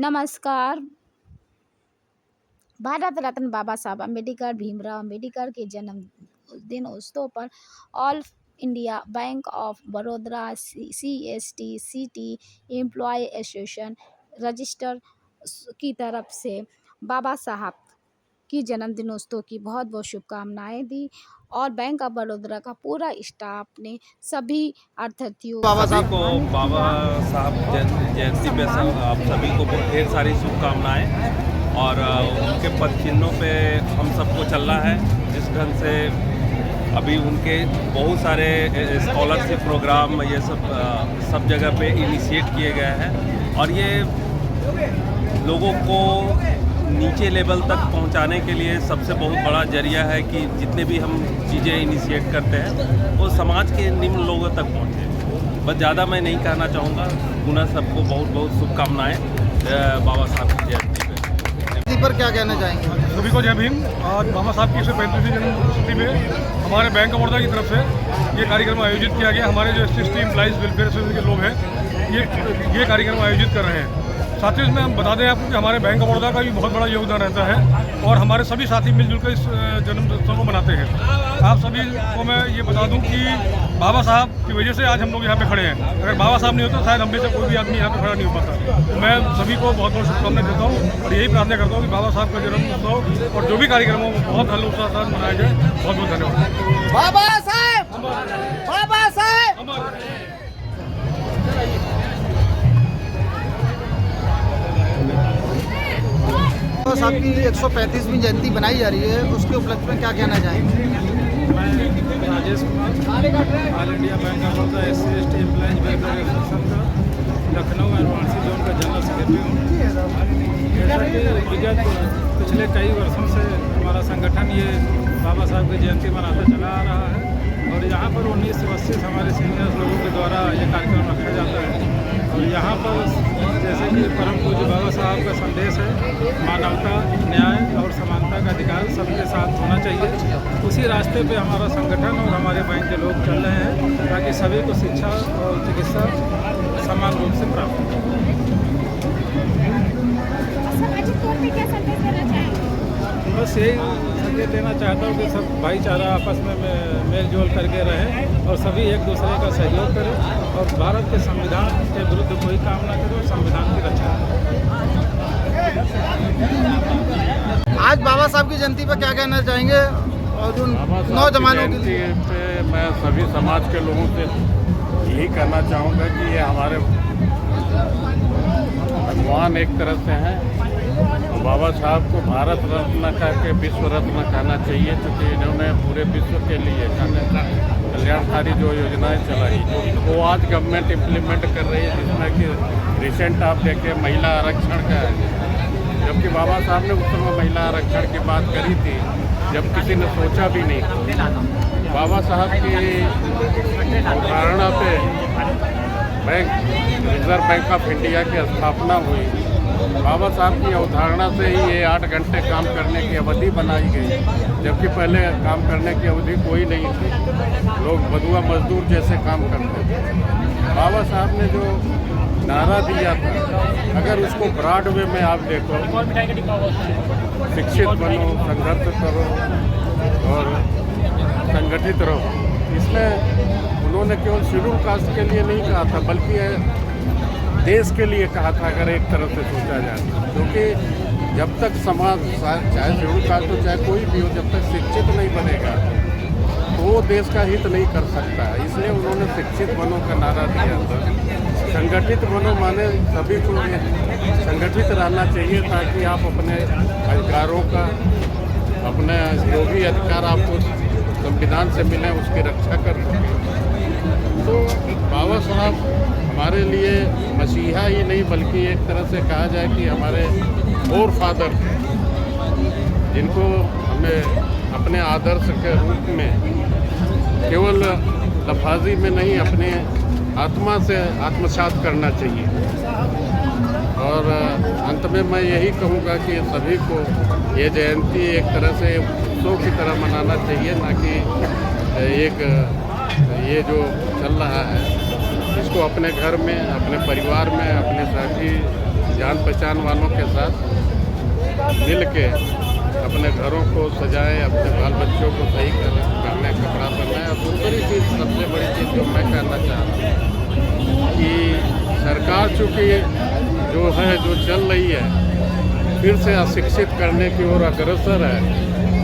नमस्कार। भारत रत्न बाबा साहब अम्बेडकर भीमराव अम्बेडकर के जन्मदिन उत्सव पर all India Bank of Baroda CST city employee association register की तरफ से बाबा साहब की जन्मदिनोत्सव की बहुत बहुत शुभकामनाएं दी और बैंक ऑफ बड़ौदा का पूरा स्टाफ ने सभी अतिथियों सभी को बाबा साहब जयंती पे आप सभी को ढेर सारी शुभकामनाएं। और उनके पद चिन्हों पे हम सबको चलना है। जिस ढंग से अभी उनके बहुत सारे स्कॉलरशिप प्रोग्राम ये सब जगह पे इनिशिएट किए गए हैं और ये लोगों को नीचे लेवल तक पहुंचाने के लिए सबसे बहुत बड़ा जरिया है कि जितने भी हम चीज़ें इनिशिएट करते हैं वो समाज के निम्न लोगों तक पहुंचे। बस ज़्यादा मैं नहीं कहना चाहूँगा। पुनः सबको बहुत बहुत शुभकामनाएं बाबा साहब की जयंती पर क्या कहना चाहेंगे? सभी को जय भीम। आज बाबा साहब की 135वीं जन्मतिथि में हमारे बैंक ऑफ बड़ौदा की तरफ से ये कार्यक्रम आयोजित किया गया। हमारे जो SC एम्प्लॉइज वेलफेयर एसोसिएशन के लोग हैं ये कार्यक्रम आयोजित कर रहे हैं। साथ ही इसमें हम बता दें आपको कि हमारे बैंक ऑफ बड़ौदा का भी बहुत बड़ा योगदान रहता है और हमारे सभी साथी मिलजुल कर इस जन्मोत्सव को मनाते हैं। आप सभी को मैं ये बता दूं कि बाबा साहब की वजह से आज हम लोग यहाँ पे खड़े हैं। अगर बाबा साहब नहीं होते तो शायद हम में से कोई भी आदमी यहाँ पे खड़ा नहीं हो पाता। तो मैं सभी को बहुत बहुत शुभकामनाएं देता हूँ और यही प्रार्थना करता हूँ कि बाबा साहब का जन्मोत्सव और जो भी कार्यक्रम हो बहुत हल्लोत्साह के साथ मनाया जाए। बहुत बहुत धन्यवाद। बाबा साहब, बाबा साहब। बाबा साहब की 135वीं जयंती बनाई जा रही है, उसके उपलक्ष्य में क्या कहना चाहेंगे? मैं Rajesh Kumar all India Bank of Baroda SC ST employees welfare association का लखनऊ एंड वाराणसी जोन का जनरल सेक्रेटरी हूँ। जैसा कि विगत पिछले कई वर्षों से हमारा संगठन ये बाबा साहब की जयंती मनाता चला आ रहा है और यहाँ पर 1980 हमारे सीनियर्स लोगों के द्वारा ये कार्यक्रम रखा जाता है। और यहाँ पर जैसे कि परम पूज्य बाबा साहब का संदेश है, मानवता, न्याय और समानता का अधिकार सबके साथ होना चाहिए। उसी रास्ते पे हमारा संगठन और हमारे बैंक के लोग चल रहे हैं ताकि सभी को शिक्षा और चिकित्सा समान रूप से प्राप्त हो। बस यही संदेश देना चाहता हूँ कि सब भाईचारा आपस में मेल जोल करके रहें और सभी एक दूसरे का सहयोग करें और भारत के संविधान के विरुद्ध कोई काम ना करें और संविधान की रक्षा करें। आज बाबा साहब की जयंती पर क्या कहना चाहेंगे और उन नौजवानों के लिए? पे मैं सभी समाज के लोगों से यही कहना चाहूँगा कि ये हमारे भगवान एक तरह से हैं। बाबा साहब को भारत रत्न कह के विश्व रत्न कहना चाहिए क्योंकि इन्होंने पूरे विश्व के लिए कल्याणकारी जो योजनाएं चलाई वो आज गवर्नमेंट इम्प्लीमेंट कर रही है, जिसमें कि रिसेंट आप देखें महिला आरक्षण का है। जबकि बाबा साहब ने उस समय महिला आरक्षण की बात करी थी जब किसी ने सोचा भी नहीं। बाबा साहब की अवधारणा पे रिजर्व बैंक ऑफ इंडिया की स्थापना हुई। बाबा साहब की अवधारणा से ही ये 8 घंटे काम करने की अवधि बनाई गई, जबकि पहले काम करने की अवधि कोई नहीं थी। लोग बधुआ मजदूर जैसे काम करते थे। बाबा साहब ने जो नारा दिया था, अगर उसको ब्रॉड वे में आप देखो, शिक्षित बनो, संघर्ष करो और संगठित रहो, इसमें उन्होंने केवल शेड्यूल कास्ट के लिए नहीं कहा था बल्कि देश के लिए कहा था। अगर एक तरफ से सोचा जाए, क्योंकि जब तक समाज चाहे शेड्यूल कास्ट हो चाहे कोई भी हो, जब तक शिक्षित नहीं बनेगा तो वो देश का हित नहीं कर सकता। इसलिए उन्होंने शिक्षित बनो का नारा दिया था। संगठित बनो माने सभी को संगठित रहना चाहिए ताकि आप अपने अधिकारों का, अपने जो भी अधिकार आपको संविधान से मिले उसकी रक्षा कर सकें। तो बाबा साहब हमारे लिए मसीहा ही नहीं बल्कि एक तरह से कहा जाए कि हमारे फोर फादर, जिनको हमें अपने आदर्श के रूप में केवल लफाजी में नहीं अपने आत्मा से आत्मसात करना चाहिए। और अंत में मैं यही कहूँगा कि सभी को ये जयंती एक तरह से उत्सव की तरह मनाना चाहिए, ना कि एक ये जो चल रहा है इसको अपने घर में, अपने परिवार में, अपने साथी जान पहचान वालों के साथ मिल के अपने घरों को सजाएं, अपने बाल बच्चों को सही करने कपड़ा बनाएं। और दूसरी चीज़, सबसे बड़ी चीज़ जो मैं कहना चाह रहा हूँ कि सरकार चूँकि जो है जो चल रही है फिर से अशिक्षित करने की ओर अग्रसर है,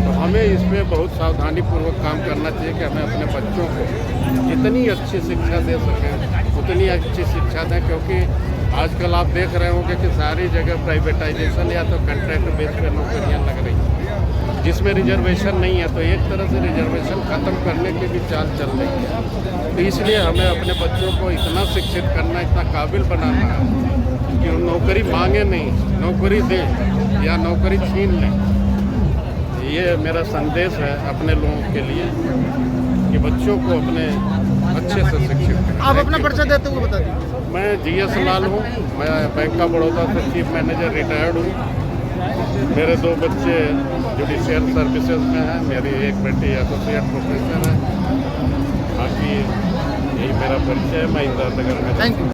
तो हमें इस पर बहुत सावधानीपूर्वक काम करना चाहिए कि हमें अपने बच्चों को जितनी अच्छी शिक्षा दे सकें उतनी अच्छी शिक्षा दें। क्योंकि आजकल आप देख रहे होंगे कि सारी जगह प्राइवेटाइजेशन या तो कॉन्ट्रैक्ट बेस पे नौकरियां लग रही हैं, जिसमें रिजर्वेशन नहीं है। तो एक तरह से रिजर्वेशन ख़त्म करने की भी चाल चल रही है। तो इसलिए हमें अपने बच्चों को इतना शिक्षित करना, इतना काबिल बनाना है कि वो नौकरी मांगे नहीं, नौकरी दें या नौकरी छीन लें। ये मेरा संदेश है अपने लोगों के लिए कि बच्चों को अपने अच्छे से शिक्षित करें। आप अपना परिचय देते हुए बता दीजिए। मैं GS लाल हूँ, मैं बैंक ऑफ बड़ौदा से चीफ मैनेजर रिटायर्ड हूँ। मेरे 2 बच्चे जुडिशियल सर्विसेज में हैं, मेरी एक बेटी एसोसिएट प्रोफेसर है। बाकी यही मेरा परिचय है। मैं इंदिरा नगर में। Thank you.